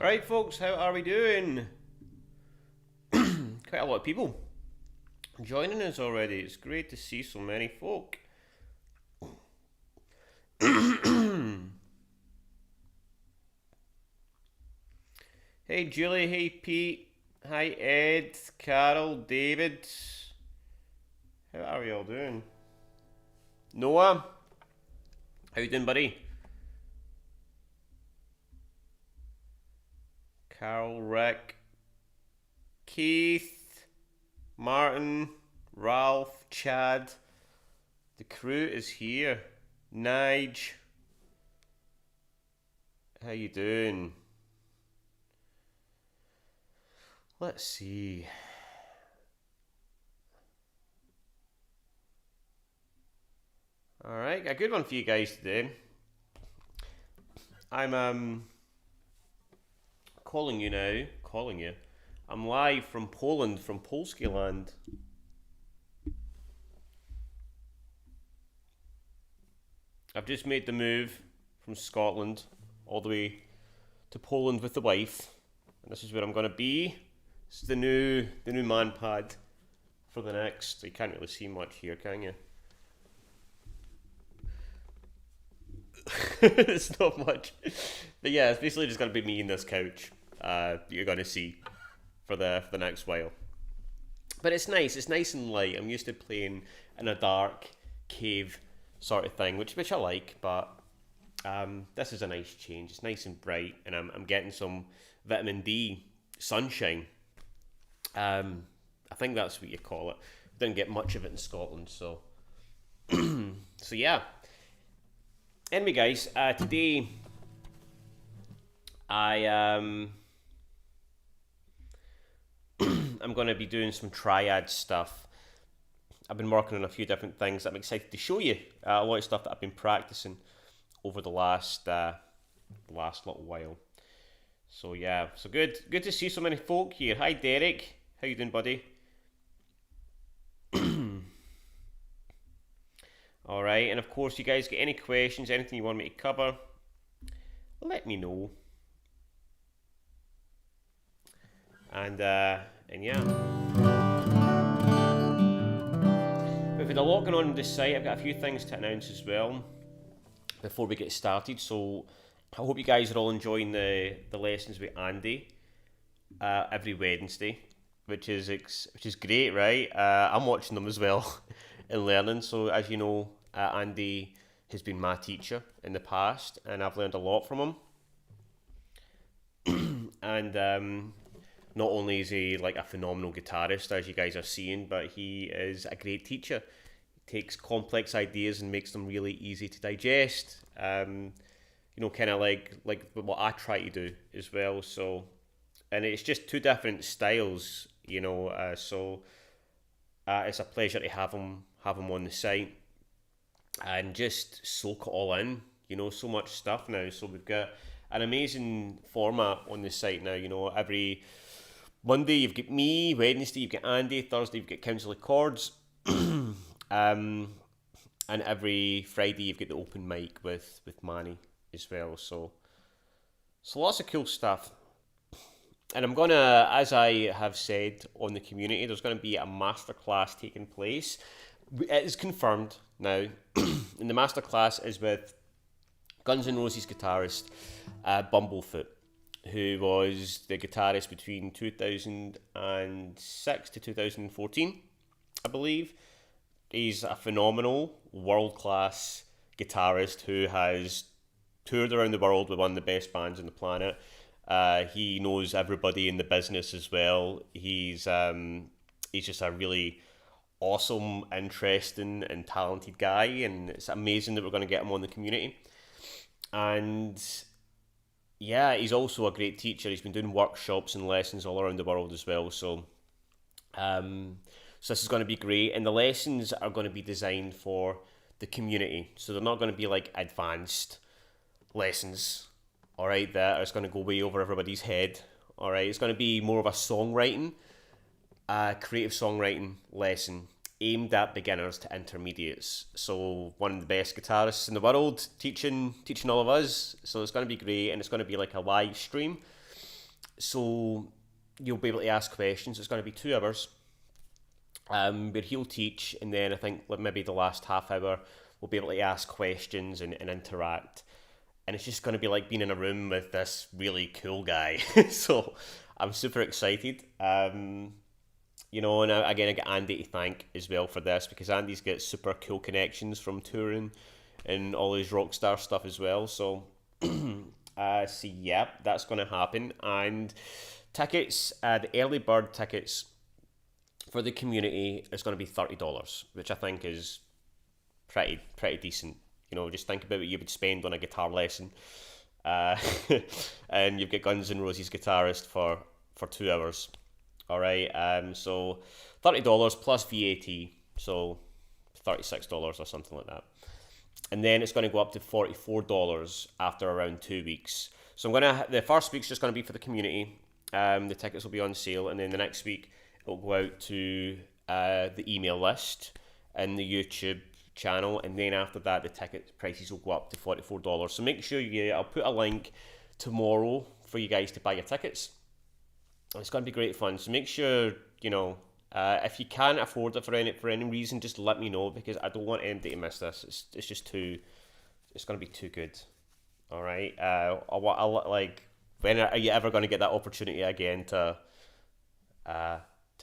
Alright folks, how are we doing? Quite a lot of people joining us already. It's great to see so many folk. Hey Julie, hey Pete, hi Ed, Carol, David. How are we all doing? Noah, how you doing, buddy? Carol, Rick, Keith, Martin, Ralph, Chad. The crew is here. Nige, how you doing? Let's see. Alright, a good one for you guys today. I'm calling you now. I'm live from Poland, from Polskie land. I've just made the move from Scotland all the way to Poland with the wife, and this is where I'm gonna be. This is the new man pad for the next. You can't really see much here, can you? It's not much, but yeah, it's basically just gonna be me and this couch. You're gonna see for the next while. But it's nice. It's nice and light. I'm used to playing in a dark cave sort of thing, which I like. But this is a nice change. It's nice and bright, and I'm getting some vitamin D sunshine. I think that's what you call it. Didn't get much of it in Scotland, so so yeah. Anyway, guys, today I'm going to be doing some triad stuff. I've been working on a few different things that I'm excited to show you. A lot of stuff that I've been practicing over the last little while. So yeah, so good to see so many folk here. Hi Derek, how you doing, buddy? All right, and of course, you guys get any questions, anything you want me to cover, let me know. And yeah. We've had a lot going on this site. I've got a few things to announce as well before we get started. So I hope you guys are all enjoying the lessons with Andy every Wednesday, which is great, right? I'm watching them as well and learning. So as you know, Andy has been my teacher in the past, and I've learned a lot from him. And not only is he like a phenomenal guitarist, as you guys are seeing, but he is a great teacher. He takes complex ideas and makes them really easy to digest. You know, kind of like what I try to do as well. So, and it's just two different styles, you know. So it's a pleasure to have him on the site and just soak it all in. You know, so much stuff now. So we've got an amazing format on the site now. You know, every Monday you've got me, Wednesday you've got Andy, Thursday you've got Council of Chords, and every Friday you've got the open mic with Manny as well. So lots of cool stuff. And I'm gonna, as I have said on the community, there's gonna be a masterclass taking place. It is confirmed now, and the masterclass is with Guns N' Roses guitarist Bumblefoot, who was the guitarist between 2006 to 2014, I believe. He's a phenomenal, world-class guitarist who has toured around the world with one of the best bands on the planet. He knows everybody in the business as well. He's just a really awesome, interesting, and talented guy, and it's amazing that we're going to get him on the community. And yeah, he's also a great teacher. He's been doing workshops and lessons all around the world as well. So this is going to be great. And the lessons are going to be designed for the community. So they're not going to be like advanced lessons, all right, that are going to go way over everybody's head. All right, it's going to be more of a songwriting, creative songwriting lesson aimed at beginners to intermediates. So one of the best guitarists in the world teaching all of us. So it's going to be great, and it's going to be like a live stream. So you'll be able to ask questions. It's going to be 2 hours where he'll teach, and then I think maybe the last half hour we'll be able to ask questions and interact. And it's just going to be like being in a room with this really cool guy. So I'm super excited. You know, and again, I get Andy to thank as well for this, because Andy's got super cool connections from touring and all his rock star stuff as well. So, yeah, that's going to happen. And tickets, the early bird tickets for the community is going to be $30, which I think is pretty decent. You know, just think about what you would spend on a guitar lesson, and you've got Guns N' Roses guitarist for 2 hours. All right, so $30 plus VAT, so $36 or something like that. And then it's going to go up to $44 after around 2 weeks. So the first week's just going to be for the community. The tickets will be on sale, and then the next week it'll go out to the email list and the YouTube channel, and then after that the ticket prices will go up to $44. So make sure I'll put a link tomorrow for you guys to buy your tickets. It's going to be great fun. So make sure, you know, if you can't afford it for any reason, just let me know, because I don't want anybody to miss this. It's just it's going to be too good. All right. I'll like, when are you ever going to get that opportunity again to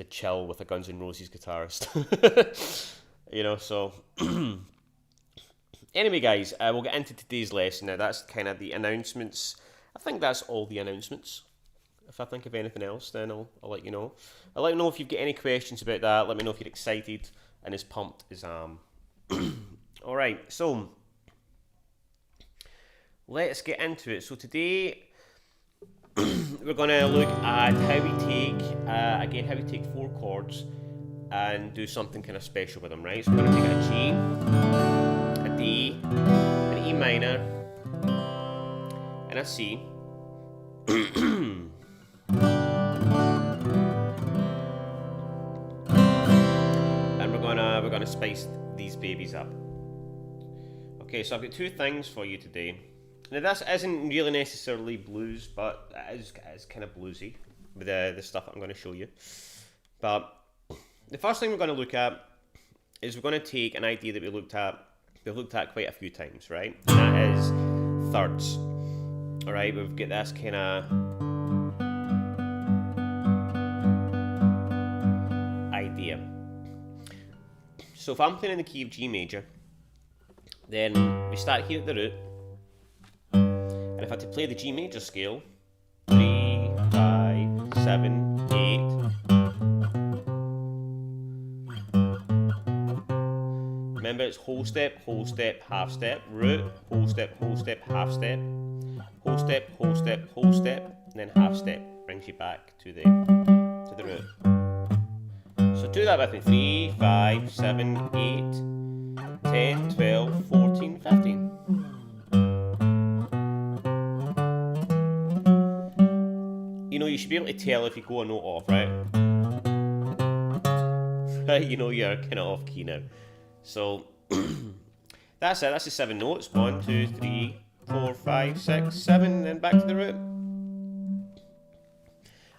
chill with a Guns N' Roses guitarist? You know, so anyway, guys, we'll get into today's lesson. Now, that's kind of the announcements. I think that's all the announcements. If I think of anything else, then I'll let you know. I'll let you know if you've got any questions about that. Let me know if you're excited and as pumped as I am. All right, so let's get into it. So today we're going to look at how we take 4 chords and do something kind of special with them, right? So we're going to take a G, a D, an E minor, and a C. And we're gonna spice these babies up. Okay, so I've got 2 things for you today. Now this isn't really necessarily blues, but it is kind of bluesy with the stuff that I'm going to show you. But the first thing we're going to look at is we're going to take an idea that we've looked at quite a few times, right? And that is thirds. All right, we've got this kind of idea. So if I'm playing in the key of G major, then we start here at the root, and if I had to play the G major scale, 3, 5, 7, 8. Remember, it's whole step, half step, root, whole step, half step, whole step, whole step, and then half step brings you back to the root. So do that with me. 3, 5, 7, 8, 10, 12, 14, 15. You know, you should be able to tell if you go a note off, right? Right, you know you're kind of off key now. So that's it. That's the 7 notes. 1, 2, 3, 4, 5, 6, 7, and then back to the root.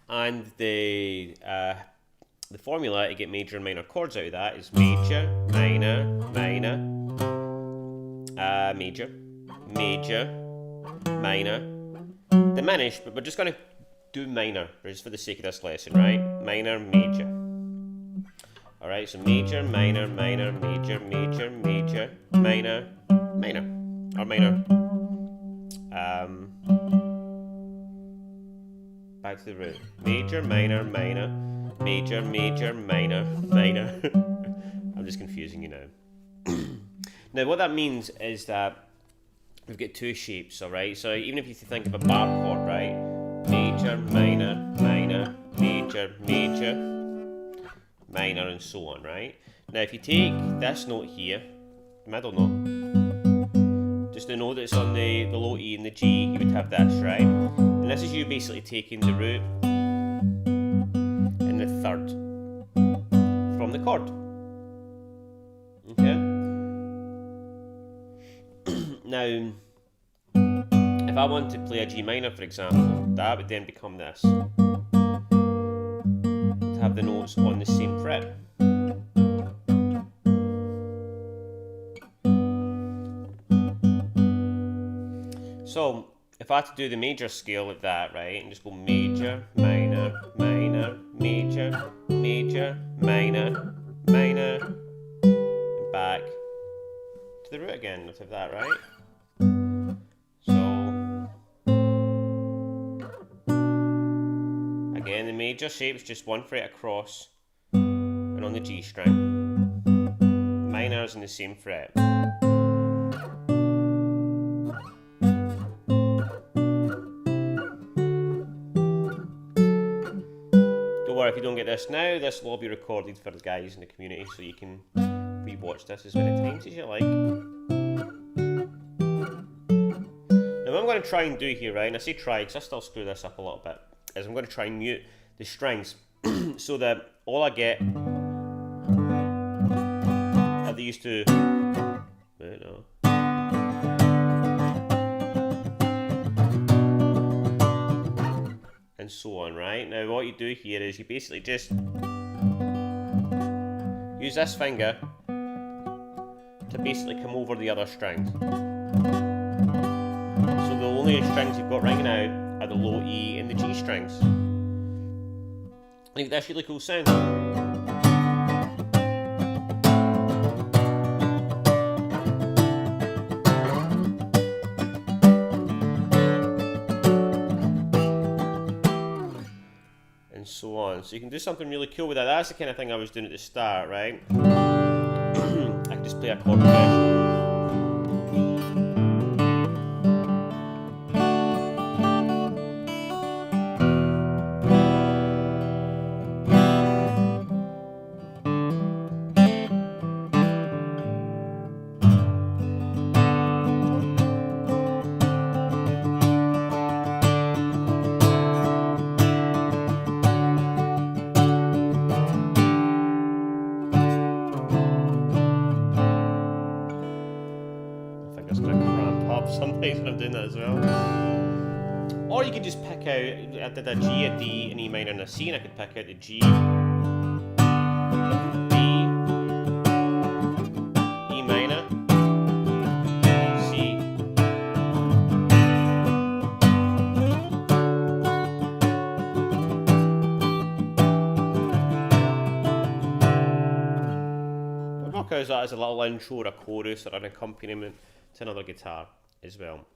And the formula to get major and minor chords out of that is major, minor, minor, major, major, minor, diminished, but we're just going to do minor just for the sake of this lesson, right? Minor, major. Alright, so major, minor, minor, major, major, major, minor, minor, or minor. Back to the root. Major, minor, minor, major, major, minor, minor. I'm just confusing you now. Now what that means is that we've got 2 shapes, alright? So even if you think of a bar chord, right? Major, minor, minor, major, major, minor, and so on, right? Now if you take this note here, the middle note, just the note that's on the low E and the G, you would have this, right? And this is you basically taking the root and the third from the chord. Okay? Now, if I want to play a G minor, for example, that would then become this. To have the notes on the same fret. So if I had to do the major scale like that, right, and just go major, minor, minor, major, major, minor, minor, and back to the root again, let's have that, right? So, again, the major shape's just one fret across and on the G string. Minor's in the same fret. If you don't get this now, this will all be recorded for the guys in the community, so you can re-watch this as many times as you like. Now what I'm going to try and do here, right, and I say try because I still screw this up a little bit, is I'm going to try and mute the strings so that all I get are these two. And so on, right? Now what you do here is you basically just use this finger to basically come over the other strings. So the only strings you've got ringing out are the low E and the G strings. I think that's really cool sound. So on. So you can do something really cool with that. That's the kind of thing I was doing at the start, right? I can just play a chord progression. Sometimes when I'm doing that as well. Or you could just pick out, I did a G, a D, an E minor and a C, and I could pick out the G, D, E minor, C. I'll work out that as a little intro or a chorus or an accompaniment to another guitar as well.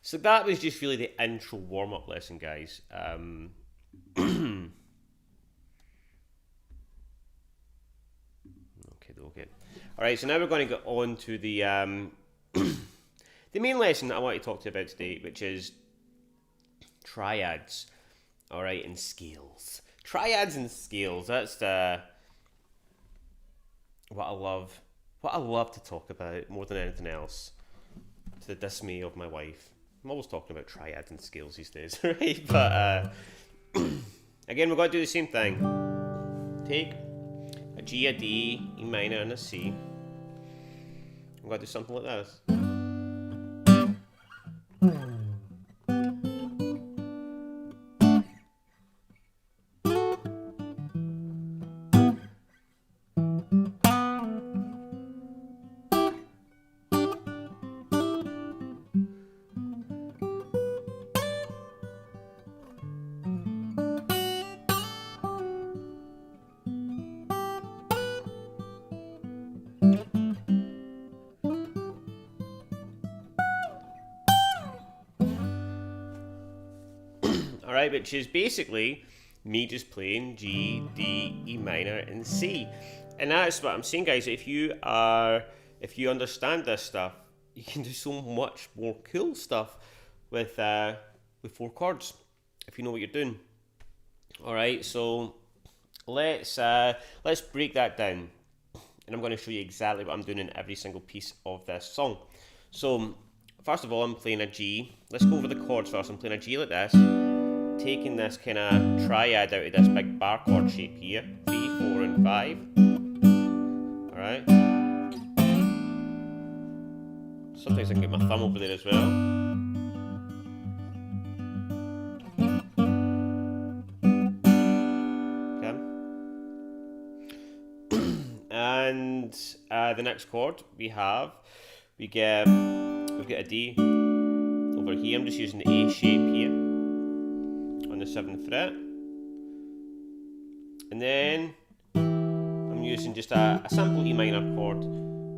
So that was just really the intro warm-up lesson, guys. Okay. Alright, so now we're going to get on to the the main lesson that I want to talk to you about today, which is triads. Alright, and scales. Triads and scales, that's what I love to talk about more than anything else, to the dismay of my wife. I'm always talking about triads and scales these days, right? But again, we're going to do the same thing. Take a G, a D, E minor, and a C. I'm going to do something like this. Alright, which is basically me just playing G, D, E minor, and C. And that's what I'm saying, guys. If you understand this stuff, you can do so much more cool stuff with 4 chords, if you know what you're doing. Alright, so let's break that down. And I'm going to show you exactly what I'm doing in every single piece of this song. So, first of all, I'm playing a G. Let's go over the chords first. I'm playing a G like this, taking this kind of triad out of this big bar chord shape here, 3, 4, and 5. Alright. Sometimes I can get my thumb over there as well. next chord we get a D over here. I'm just using the A shape here on the 7th fret, and then I'm using just a simple E minor chord,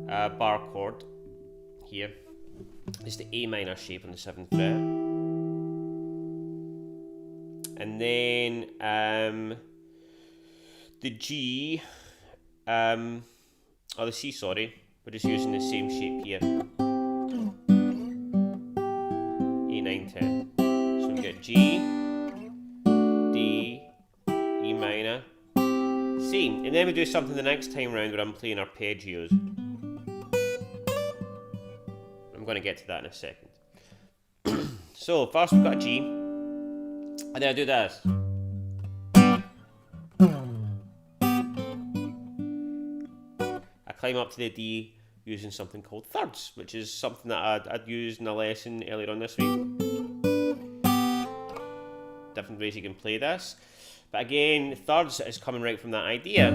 a bar chord here. It's the A minor shape on the 7th fret, and then the G, or the C, sorry, we're just using the same shape here, 8, 9, 10. So we get G, D, E minor, same, and then we do something the next time round where I'm playing arpeggios. I'm going to get to that in a second. So first we've got a G, and then I do this. I climb up to the D using something called thirds, which is something that I'd used in a lesson earlier on this week. Different ways you can play this. But again, thirds is coming right from that idea.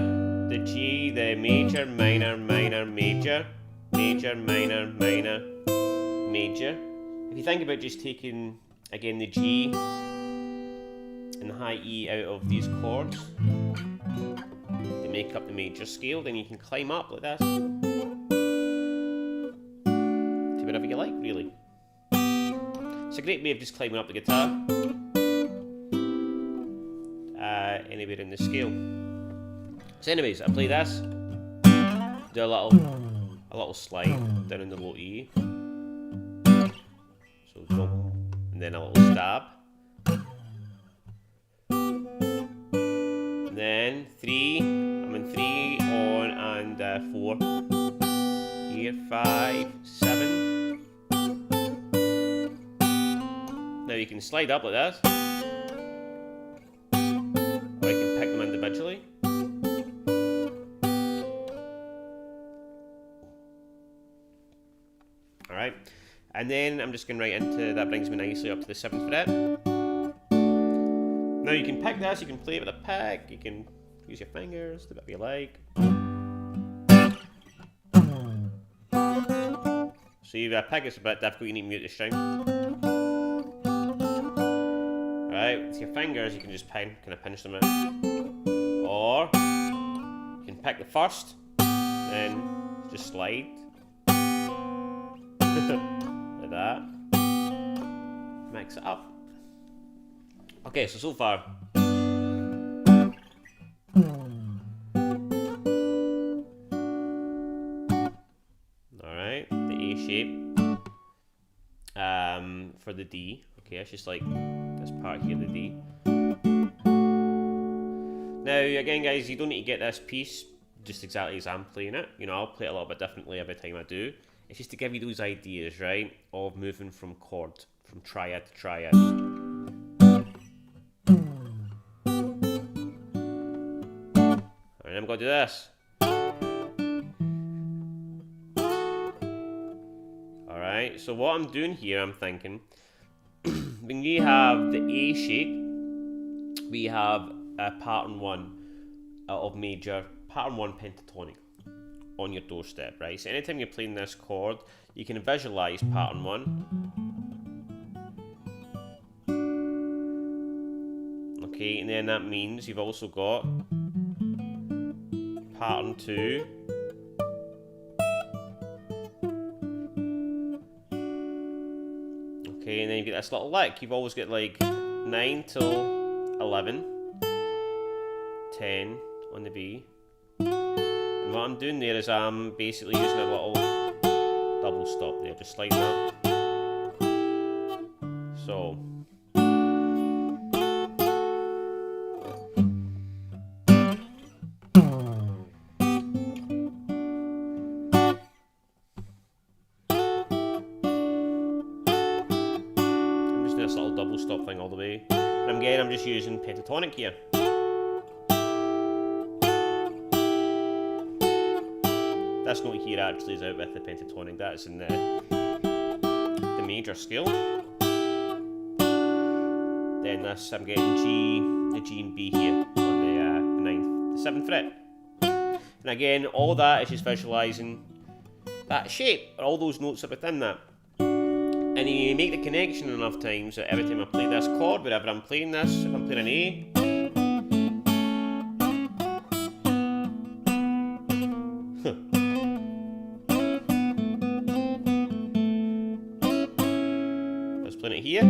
The G, the major, minor, minor, major, major, minor, minor, major. If you think about just taking, again, the G and the high E out of these chords to make up the major scale, then you can climb up like this to whatever you like, really. It's a great way of just climbing up the guitar anywhere in the scale. So anyways, I play this, do a little slide down in the low E, so drum, and then a little stab, and then 3, I'm in 3 on and 4 here, 5, 7. Now you can slide up like this, or I can pick them individually. Alright, and then I'm just going right into, that brings me nicely up to the 7th fret. Now you can pick this, you can play it with a pick, you can use your fingers, do whatever you like. So if a pick is a bit difficult, you need to mute the string. Alright, with your fingers you can just kind of pinch them in. Or you can pick the first, then just slide. Like that. Mix it up. Okay, so far. Alright, the A shape. For the D. Okay, it's just like this part here, the D. Now, again, guys, you don't need to get this piece just exactly as I'm playing it. You know, I'll play it a little bit differently every time I do. It's just to give you those ideas, right, of moving from chord, from triad to triad. Alright, I'm going to do this. Alright, so what I'm doing here, I'm thinking, when you have the A shape, we have a pattern 1 of major, pattern 1 pentatonic on your doorstep, right? So anytime you're playing this chord, you can visualize pattern 1. Okay, and then that means you've also got pattern 2. Okay, and then you get this little lick. You've always got like 9 till 11, 10 on the B. And what I'm doing there is I'm basically using a little double stop there, just sliding up. So. I'm just doing this little double stop thing all the way. And again, I'm just using pentatonic here. This note here actually is out with the pentatonic. That's in the major scale. Then this, I'm getting the G and B here on the 9th, the 7th fret. And again, all that is just visualising that shape. All those notes are within that. And you make the connection enough times that every time I play this chord, wherever I'm playing this, if I'm playing an A, I was playing it here.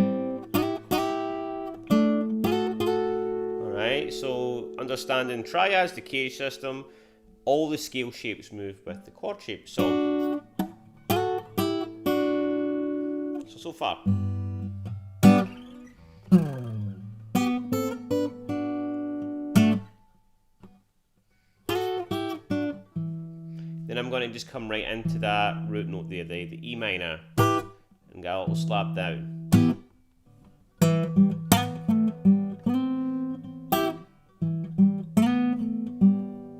Alright, so understanding triads, the K system, all the scale shapes move with the chord shape. So far. Then I'm going to just come right into that root note there, the E minor, and get a little slap down.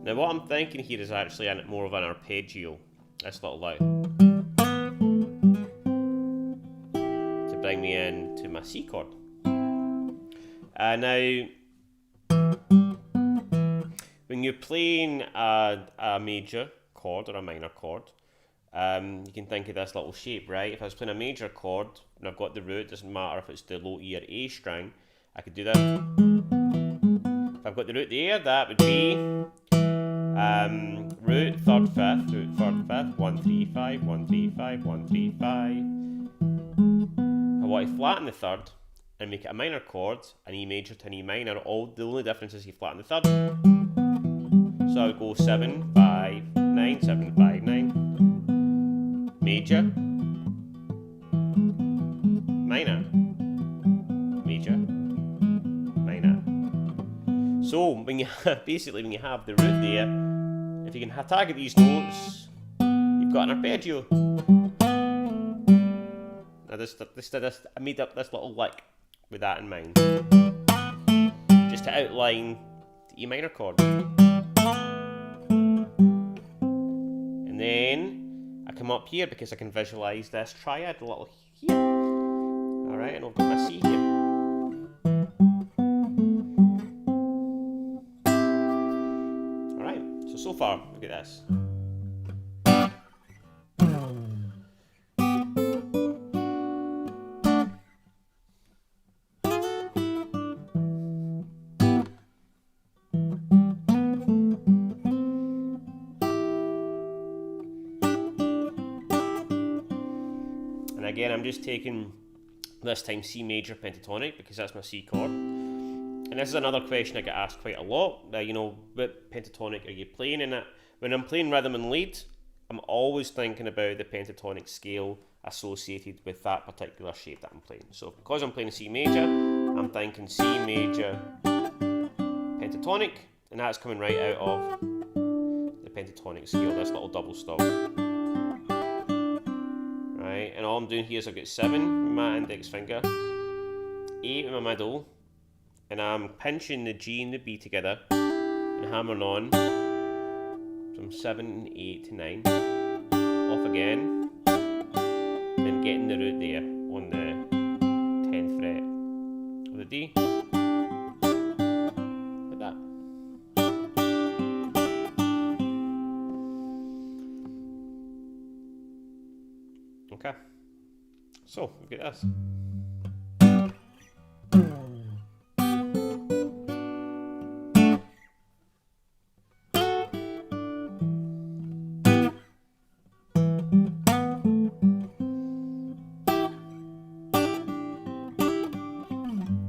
Now what I'm thinking here is actually more of an arpeggio, this little low, to bring me in to my C chord. Now, when you're playing a major chord or a minor chord, you can think of this little shape, right? If I was playing a major chord and I've got the root, doesn't matter if it's the low E or A string, I could do this. If I've got the root there, that would be root, third, fifth, root, third, fifth, 1, 3, 5, 1, 3, 5, 1, 3, 5. I want to flatten the third and make it a minor chord, an E major to an E minor. The only difference is you flatten the third. So I would go 7, 5, 9, 7, 5, 9. Major, minor, major, minor. So when you basically when you have the root there, if you can target these notes, you've got an arpeggio. Now I made up this little lick with that in mind, just to outline the E minor chord. And then I come up here because I can visualize this triad a little here. Alright, and I've got my C here. Alright, so far, look at this. Again, I'm just taking this time C major pentatonic because that's my C chord. And this is another question I get asked quite a lot. You know, what pentatonic are you playing in it? When I'm playing rhythm and lead, I'm always thinking about the pentatonic scale associated with that particular shape that I'm playing. So because I'm playing C major, I'm thinking C major pentatonic, and that's coming right out of the pentatonic scale, this little double stop. Right, and all I'm doing here is I've got 7 with my index finger, 8 with my middle, and I'm pinching the G and the B together and hammering on from 7, 8 to 9, off again, then getting the root there on the 10th fret of the D, like that. Okay, so look at this.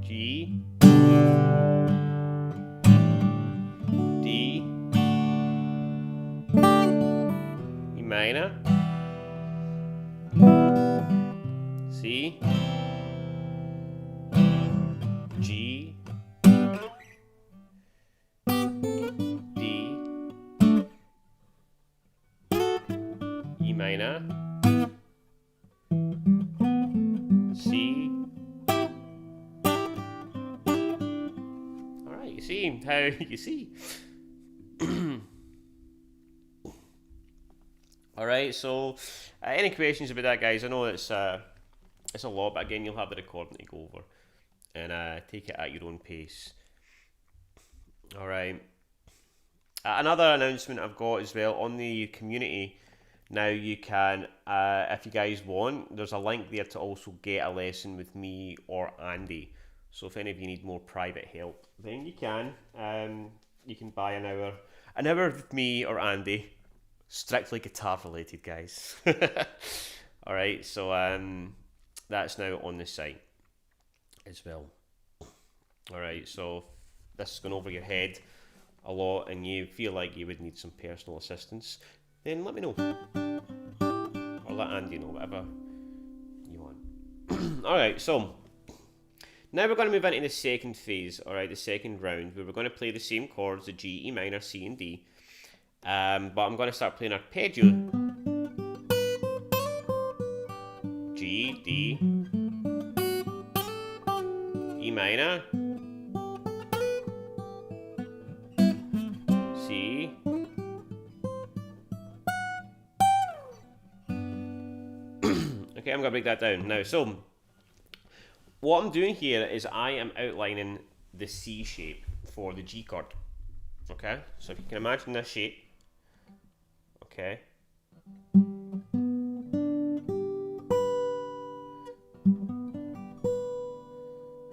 G, D, E minor, C, G, D, E minor, C. Alright, you see how you see. Alright, so any questions about that, guys? I know it's a lot, but again, you'll have the recording to go over and take it at your own pace. Alright. Another announcement I've got as well on the community. Now you can, if you guys want, there's a link there to also get a lesson with me or Andy. So if any of you need more private help, then you can. You can buy an hour with me or Andy, strictly guitar related, guys. All right, so that's now on the site as well. All right, so if this is going over your head a lot and you feel like you would need some personal assistance, then let me know, or let Andy know, whatever you want. Alright, so now we're going to move into the second phase, alright, the second round, where we're going to play the same chords, the G, E minor, C and D, but I'm going to start playing arpeggio. G, D, E minor, C, okay, I'm going to break that down now. So what I'm doing here is I am outlining the C shape for the G chord. Okay, so if you can imagine this shape, okay.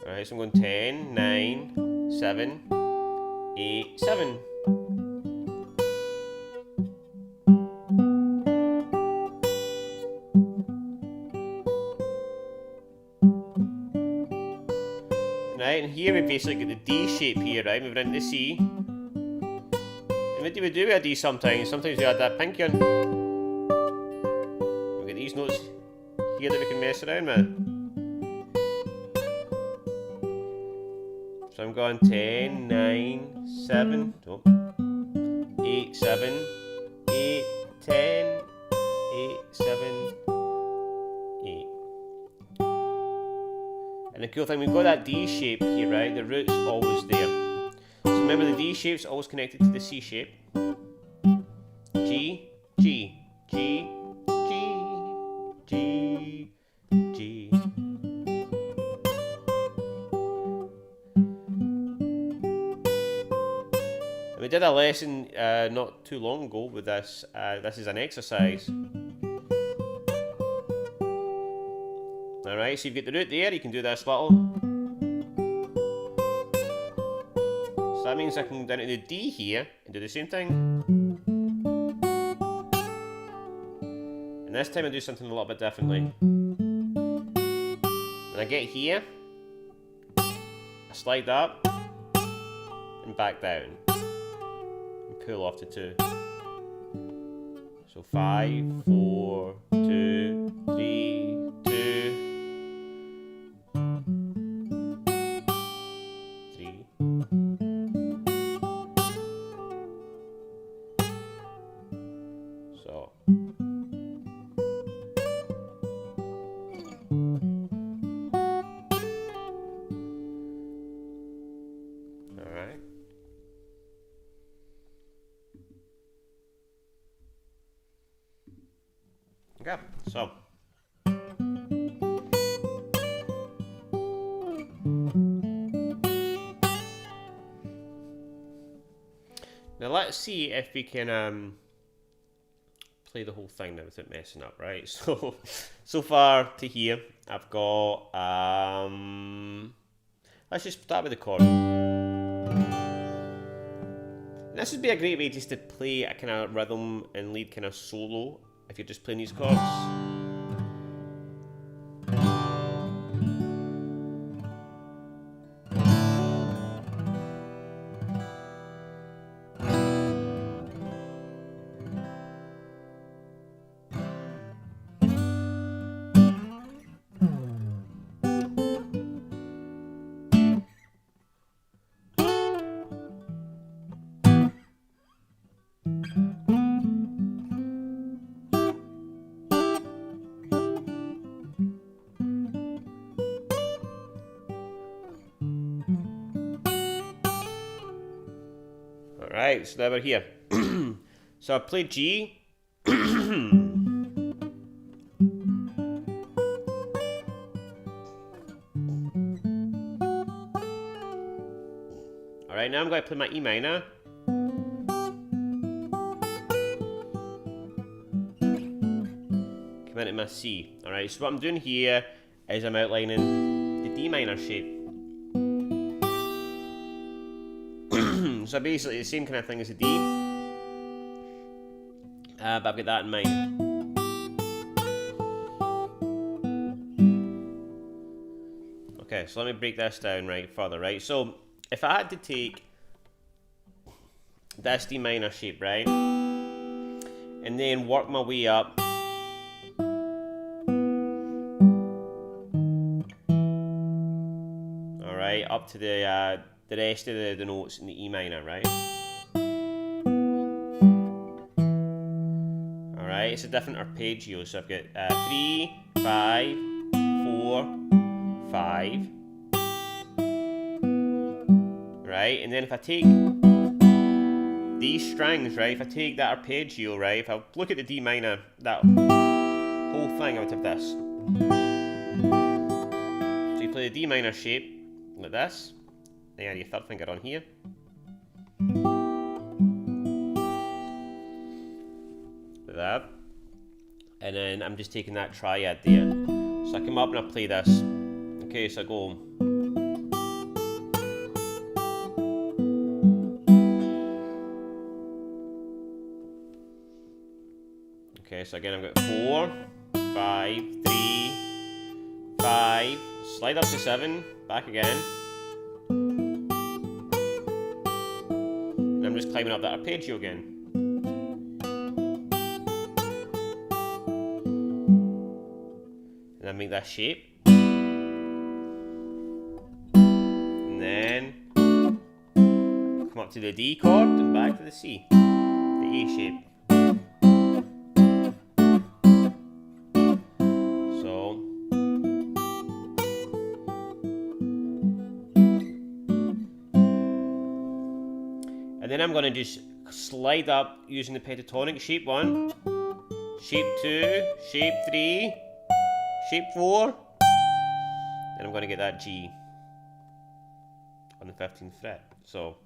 Alright, so I'm going 10, 9, 7, 8, 7. Right, and here we basically get the D shape here, right? Moving into the C. And what do we do with a D sometimes? Sometimes we add that pinky on. We get these notes here that we can mess around with. So I'm going 10, 9, 7, 8, 7, 8, 10, 8, 7, 8. And the cool thing, we've got that D shape here, right? The root's always there. So remember, the D shape's always connected to the C shape. G, G, G, G, G, G. And we did a lesson not too long ago with this. This is an exercise. Alright, so you've got the root there, you can do this little. So that means I can go down to the D here and do the same thing. And this time I do something a little bit differently. When I get here, I slide up and back down. And pull off the 2. So 5, 4, 2, 3, 2. So all right. Okay, so now let's see if we can play the whole thing now without messing up, right? So far to here, I've got let's just start with the chord. And this would be a great way just to play a kind of rhythm and lead kind of solo if you're just playing these chords. Alright, so now we're here. So I played G. Alright, now I'm going to play my E minor. into my C. Alright, so what I'm doing here is I'm outlining the D minor shape. So basically the same kind of thing as the D, but I've got that in mind. Okay, so let me break this down right further, right? So if I had to take this D minor shape, right, and then work my way up alright, up to the rest of the notes in the E minor, right? Alright, it's a different arpeggio, so I've got 3, 5, 4, 5. Right, and then if I take these strings, right, if I take that arpeggio, right, if I look at the D minor, that whole thing, I would have this. So you play the D minor shape like this, then you add your third finger on here. Like that. And then I'm just taking that triad there. So I come up and I play this. Okay, so I go. Okay, so again I've got 4, 5, 3, 5, slide up to 7, back again. And I'm just climbing up that arpeggio again. And I make that shape. And then come up to the D chord and back to the C, the A shape. And then I'm going to just slide up using the pentatonic, shape 1, shape 2, shape 3, shape 4, and I'm going to get that G on the 15th fret. So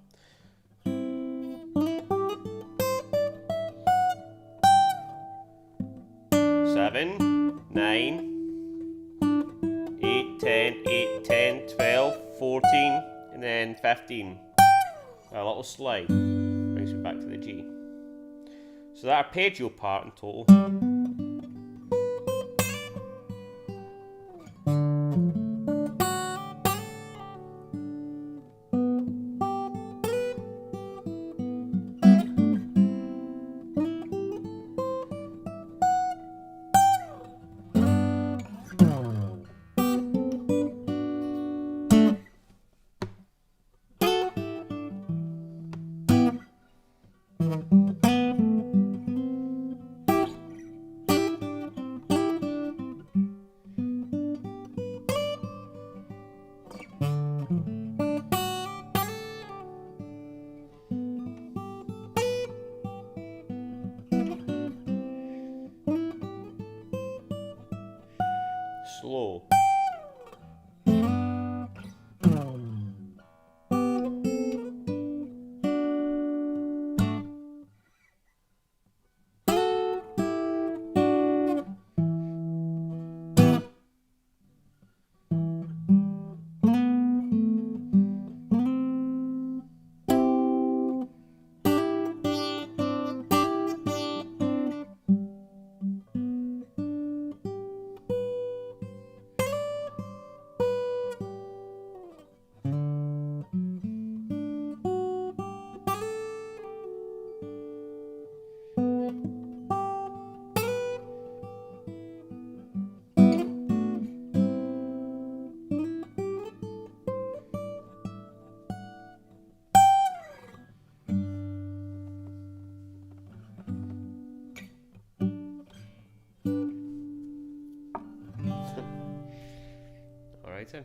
seven, 9, 8, 10, 8, 10, 12, 14, and then 15. A little slide brings me back to the G. So that arpeggio part in total. Slow. Alright then.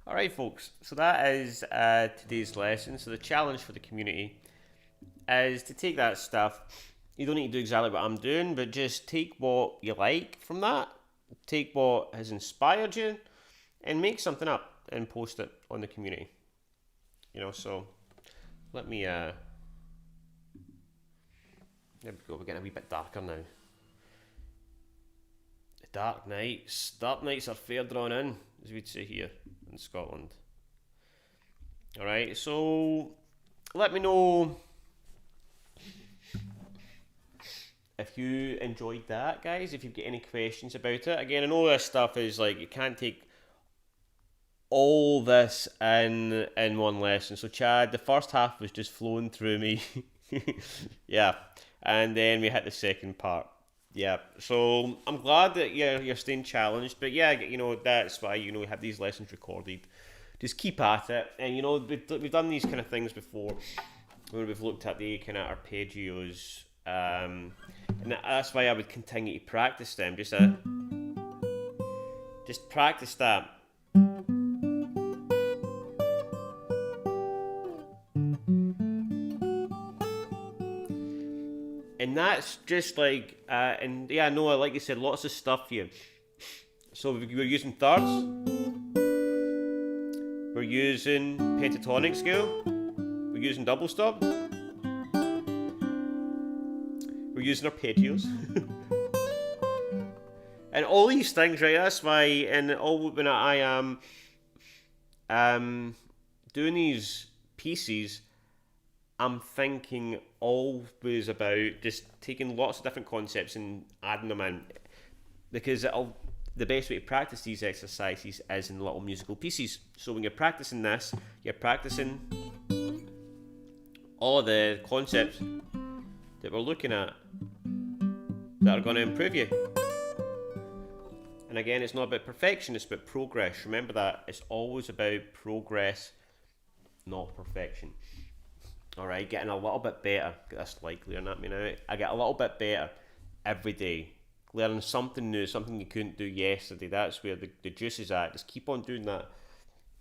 Alright folks, so that is today's lesson. So the challenge for the community is to take that stuff. You don't need to do exactly what I'm doing, but just take what you like from that, take what has inspired you, and make something up and post it on the community. You know, so let me There we go, we're getting a wee bit darker now. Dark nights. Dark nights are fair drawn in, as we'd say here in Scotland. Alright, so let me know if you enjoyed that, guys, if you've got any questions about it. Again, I know this stuff is like, you can't take all this in one lesson. So Chad, the first half was just flowing through me. Yeah. And then we hit the second part. Yeah. So I'm glad that you're staying challenged. But yeah, you know, that's why, you know, we have these lessons recorded. Just keep at it. And you know, we've done these kind of things before when we've looked at the kind of arpeggios. And that's why I would continue to practice them. Just practice that. And that's just like, and yeah, no, like you said, lots of stuff here. So we're using thirds, we're using pentatonic scale, we're using double stop, we're using arpeggios. And all these things, right, that's why, and all when I am doing these pieces, I'm thinking always about just taking lots of different concepts and adding them in, because the best way to practice these exercises is in little musical pieces. So when you're practicing this, you're practicing all of the concepts that we're looking at that are going to improve you. And again, it's not about perfection, it's about progress. Remember that, it's always about progress, not perfection. Alright, getting a little bit better. Get this light clearing at me now. I get a little bit better every day. Learning something new, something you couldn't do yesterday. That's where the juice is at. Just keep on doing that.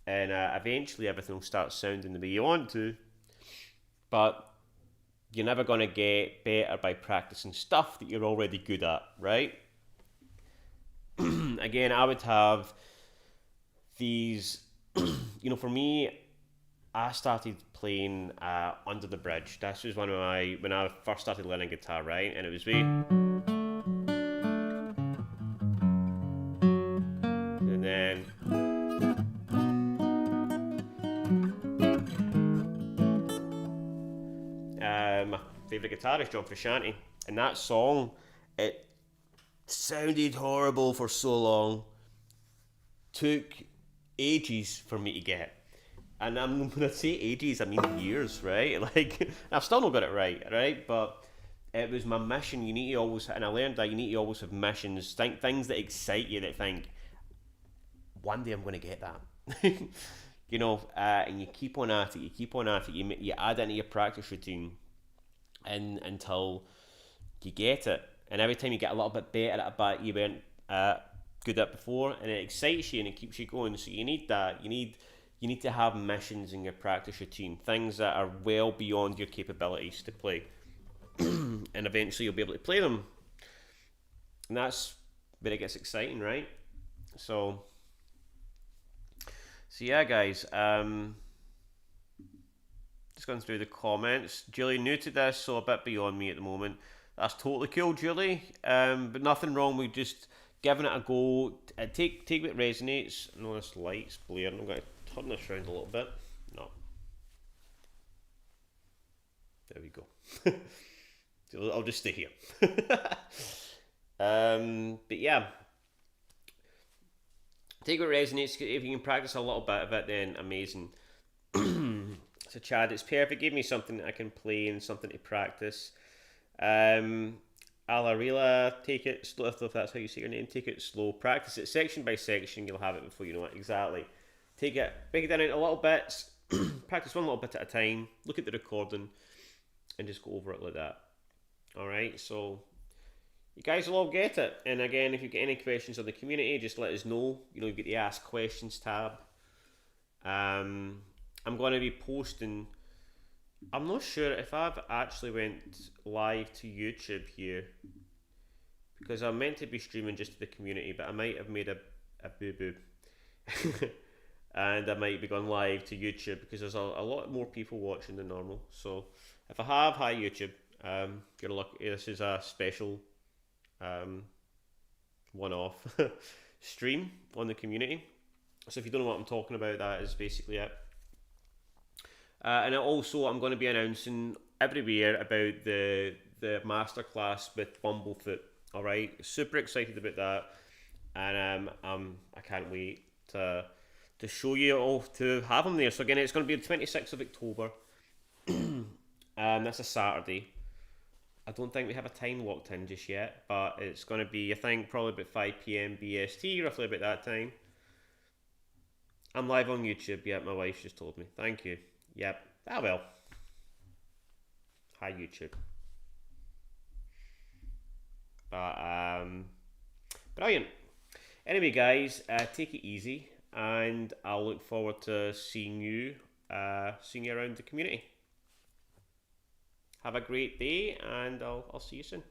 And eventually everything will start sounding the way you want to. But you're never going to get better by practicing stuff that you're already good at, right? Again, I would have these, you know, for me, I started playing Under the Bridge. This was when I first started learning guitar, right? And it was and then my favourite guitarist, John Frusciante, and that song, it sounded horrible for so long, took ages for me to get. And when I say ages, I mean years, right? Like, I've still not got it right? But it was my mission. You need to always, and I learned that you need to always have missions, things that excite you, that think, one day I'm going to get that. You know, and you keep on at it, you add into your practice routine until you get it. And every time you get a little bit better at a bit you weren't good at before, and it excites you and it keeps you going. So you need that. You need to have missions in your practice routine, things that are well beyond your capabilities to play. And eventually you'll be able to play them. And that's where it gets exciting, right? So yeah, guys. Just going through the comments. Julie, new to this, so a bit beyond me at the moment. That's totally cool, Julie. But nothing wrong with just giving it a go. Take what resonates. I know this light's blaring. I'm going to turn this around a little bit. No. There we go. So I'll just stay here. But yeah. Take what resonates. If you can practice a little bit of it, then amazing. So Chad, it's perfect. Give me something that I can play and something to practice. Alarila, take it slow, if that's how you say your name, take it slow. Practice it section by section, you'll have it before you know it. Exactly. Take it, break it down into little bits, practice one little bit at a time, look at the recording, and just go over it like that. Alright, so you guys will all get it. And again, if you've got any questions on the community, just let us know. You know, you get the Ask Questions tab. I'm going to be posting, I'm not sure if I've actually went live to YouTube here, because I'm meant to be streaming just to the community, but I might have made a boo-boo. And I might be going live to YouTube because there's a lot more people watching than normal. So if I have, hi YouTube. You're lucky. This is a special um, one-off stream on the community. So if you don't know what I'm talking about, that is basically it. And also, I'm going to be announcing everywhere about the masterclass with Bumblefoot. All right, super excited about that, and I can't wait to show you all, to have them there. So again, it's going to be the 26th of October. That's a Saturday. I don't think we have a time locked in just yet, but it's going to be, I think, probably about 5 p.m. BST, roughly about that time. I'm live on YouTube. Yep, my wife just told me. Thank you. Yep. Ah, well. Hi, YouTube. But, brilliant. Anyway, guys, take it easy, and I'll look forward to seeing you around the community. Have a great day, and I'll see you soon.